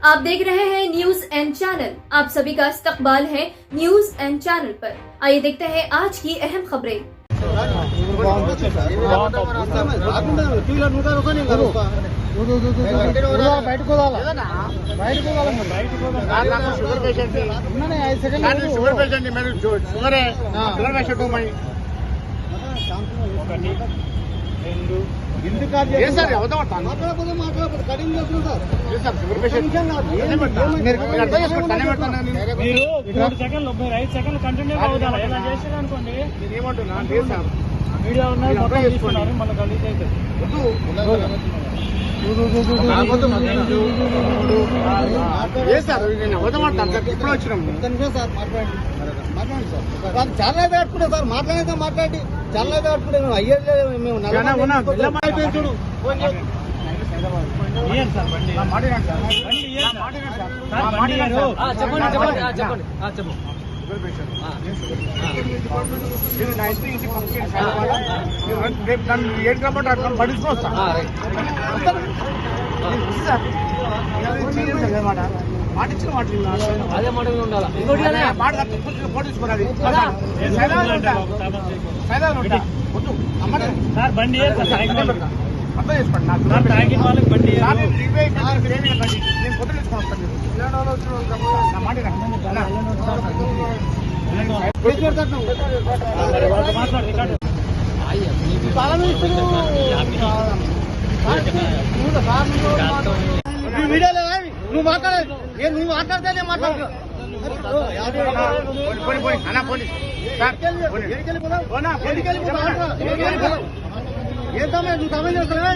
आप देख रहे हैं न्यूज एंड चैनल। आप सभी का इस्तकबाल है न्यूज एंड चैनल पर। आइए देखते हैं आज की अहम खबरें। మీడియా ఉన్నది మొత్తం తీసుకున్నారు మన గలీజ్ అయితే ఇప్పుడు వచ్చినాం చాలా కట్టుకుంటే సార్ మాట్లాడి చాలా కట్టుకుంటే మేము అయ్యేది మేము చూడు చెప్పండి రేపు నన్ను ఏడు కాబట్టి అట్లా పడుచుకోవచ్చా మాట ఇచ్చిన మాట అదే మాట ఉండాలి మాట పోటీసుకోరాది బండి అర్థం చేసుకోండి నాకు వాళ్ళకి బండి నేను పొద్దున తీసుకొని వస్తాను మాట వీడియోలో నువ్వు మాట్లాడదు నువ్వు మాట్లాడితే నేను మాట్లాడుతున్నా ఏం సమయం నువ్వు సమయం చేస్తున్నావా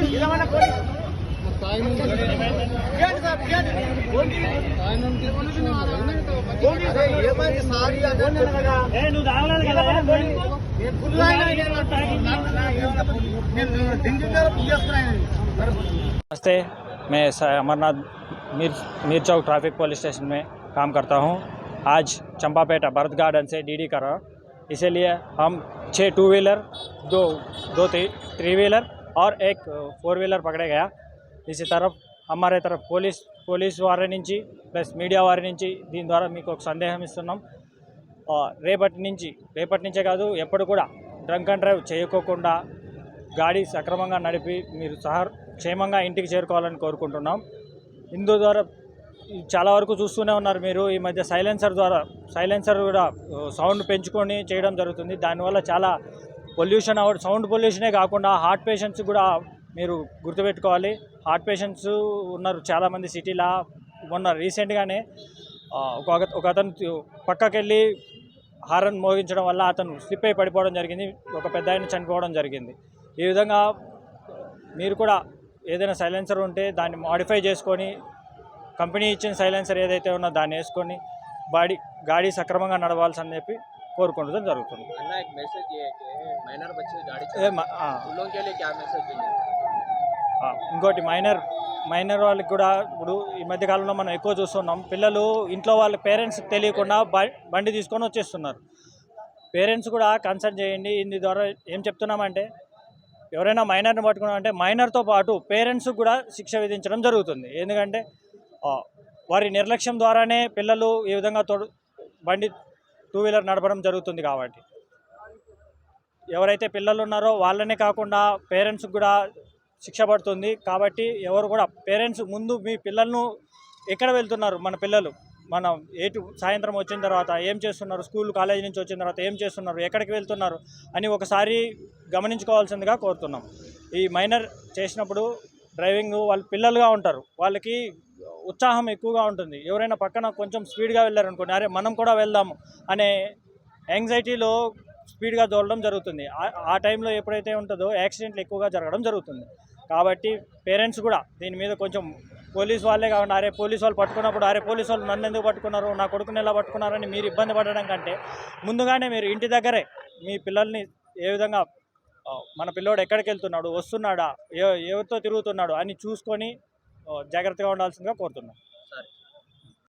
नमस्ते, मैं अमरनाथ मीर चौक ट्रैफिक पुलिस स्टेशन में काम करता हूं। आज चंपापेटा भरत गार्डन से डीडी कर रहा हूँ, इसीलिए हम 6 2 व्हीलर, दो 3 व्हीलर और एक 4 व्हीलर पकड़े गया। इसी तरफ हमारे तरफ పోలీస్ వారి నుంచి ప్లస్ మీడియా వారి నుంచి దీని ద్వారా మీకు ఒక సందేహం ఇస్తున్నాం। రేపటి నుంచే కాదు ఎప్పుడు కూడా డ్రంక్ అండ్ డ్రైవ్ చేయకోకుండా గాడి సక్రమంగా నడిపి మీరు క్షేమంగా ఇంటికి చేరుకోవాలని కోరుకుంటున్నాం। ఇందు ద్వారా చాలా వరకు చూస్తూనే ఉన్నారు మీరు, ఈ మధ్య సైలెన్సర్ కూడా సౌండ్ పెంచుకొని చేయడం జరుగుతుంది। దానివల్ల చాలా పొల్యూషన్ సౌండ్ పొల్యూషనే కాకుండా హార్ట్ పేషెంట్స్ కూడా మీరు గుర్తుపెట్టుకోవాలి। హార్ట్ పేషెంట్స్ ఉన్నారు చాలామంది సిటీలో। మొన్న రీసెంట్గానే ఒక అతను పక్కకెళ్ళి హారన్ మోగించడం వల్ల అతను స్లిప్ అయి పడిపోవడం జరిగింది, ఒక పెద్ద ఆయన చనిపోవడం జరిగింది। ఈ విధంగా మీరు కూడా ఏదైనా సైలెన్సర్ ఉంటే దాన్ని మాడిఫై చేసుకొని కంపెనీ ఇచ్చిన సైలెన్సర్ ఏదైతే ఉన్నో దాన్ని వేసుకొని గాడి సక్రమంగా నడవాల్సి చెప్పి కోరుకుంటూ జరుగుతుంది। ఇంకోటి మైనర్ వాళ్ళకి కూడా ఇప్పుడు ఈ మధ్యకాలంలో మనం ఎక్కువ చూస్తున్నాం, పిల్లలు ఇంట్లో వాళ్ళ పేరెంట్స్ తెలియకుండా బండి తీసుకొని వచ్చేస్తున్నారు। పేరెంట్స్ కూడా కన్సల్ట్ చేయండి। ఇందు ద్వారా ఏం చెప్తున్నామంటే ఎవరైనా మైనర్ని పట్టుకున్నామంటే మైనర్తో పాటు పేరెంట్స్ కూడా శిక్ష విధించడం జరుగుతుంది। ఎందుకంటే వారి నిర్లక్ష్యం ద్వారానే పిల్లలు ఈ విధంగా బండి 2 వీలర్ నడపడం జరుగుతుంది। కాబట్టి ఎవరైతే పిల్లలు ఉన్నారో వాళ్ళనే కాకుండా పేరెంట్స్ కూడా శిక్ష పడుతుంది। కాబట్టి ఎవరు కూడా పేరెంట్స్ ముందు మీ పిల్లలను ఎక్కడ వెళ్తున్నారు, మన పిల్లలు మనం సాయంత్రం వచ్చిన తర్వాత ఏం చేస్తున్నారు, స్కూల్ కాలేజీ నుంచి వచ్చిన తర్వాత ఏం చేస్తున్నారు, ఎక్కడికి వెళ్తున్నారు అని ఒకసారి గమనించుకోవాల్సిందిగా కోరుతున్నాం। ఈ మైనర్ చేసినప్పుడు డ్రైవింగ్ వాళ్ళు పిల్లలుగా ఉంటారు, వాళ్ళకి ఉత్సాహం ఎక్కువగా ఉంటుంది। ఎవరైనా పక్కన కొంచెం స్పీడ్గా వెళ్ళారనుకోండి, అరే మనం కూడా వెళ్దాము అనే యాంగ్జైటీలో స్పీడ్గా దోలడం జరుగుతుంది। ఆ టైంలో ఎప్పుడైతే ఉంటుందో యాక్సిడెంట్లు ఎక్కువగా జరగడం జరుగుతుంది। కాబట్టి పేరెంట్స్ కూడా దీని మీద కొంచెం పోలీస్ వాళ్ళే కాకుండా అరే పోలీస్ వాళ్ళు పట్టుకున్నప్పుడు అరే పోలీస్ వాళ్ళు నన్ను ఎందుకు పట్టుకున్నారు, నా కొడుకుని ఎలా పట్టుకున్నారని మీరు ఇబ్బంది పడడం కంటే ముందుగానే మీరు ఇంటి దగ్గరే మీ పిల్లల్ని ఏ విధంగా మన పిల్లోడు ఎక్కడికి వెళ్తున్నాడు, వస్తున్నాడా, ఎవరితో తిరుగుతున్నాడు అని చూసుకొని జాగ్రత్తగా ఉండాల్సిందిగా కోరుతున్నాం।